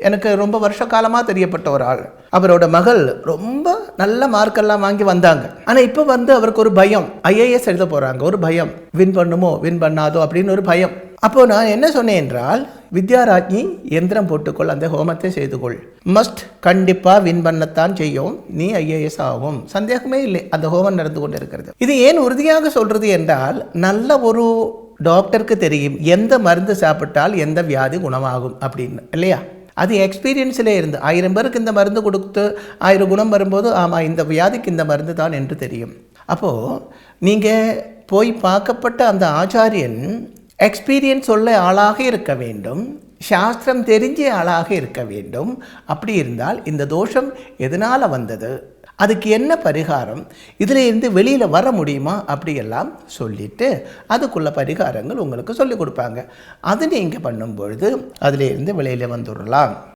எனக்கு ரொம்ப வருஷ காலமாக தெரியப்பட்ட ஒரு ஆள். அவரோட மகள் ரொம்ப நல்ல மார்க்கெல்லாம் வாங்கி வந்தாங்க. ஆனால் இப்போ அவருக்கு ஒரு பயம், ஐஏஎஸ் எழுத போகிறாங்க, ஒரு பயம், வின் பண்ணுமோ வின் பண்ணாதோ அப்படின்னு ஒரு பயம். அப்போது நான் என்ன சொன்னேன் என்றால், வித்யாராஜ்னி எந்திரம் போட்டுக்கொள், அந்த ஹோமத்தை செய்துகொள், மஸ்ட், கண்டிப்பாக வின் பண்ணத்தான் செய்யும், நீ ஐஏஎஸ் ஆகும், சந்தேகமே இல்லை. அந்த ஹோமம் நடந்து கொண்டு இருக்கிறது. இது ஏன் உறுதியாக சொல்கிறது என்றால், நல்ல ஒரு டாக்டருக்கு தெரியும் எந்த மருந்து சாப்பிட்டால் எந்த வியாதி குணமாகும் அப்படின்னு, இல்லையா? அது எக்ஸ்பீரியன்ஸில் இருந்து 1000 பேருக்கு இந்த மருந்து கொடுத்து 1000 குணம் வரும்போது ஆமாம் இந்த வியாதிக்கு இந்த மருந்து தான் என்று தெரியும். அப்போது நீங்கள் போய் பார்க்கப்பட்ட அந்த ஆச்சாரியன் எக்ஸ்பீரியன்ஸ் உள்ள ஆளாக இருக்க வேண்டும், சாஸ்திரம் தெரிஞ்ச ஆளாக இருக்க வேண்டும். அப்படி இருந்தால் இந்த தோஷம் எதனால் வந்தது, அதுக்கு என்ன பரிகாரம், இதில் இருந்து வெளியில் வர முடியுமா அப்படியெல்லாம் சொல்லிவிட்டு அதுக்குள்ள பரிகாரங்கள் உங்களுக்கு சொல்லிக் கொடுப்பாங்க. அது நீங்கள் பண்ணும்பொழுது அதில் இருந்து வெளியில் வந்துடலாம்.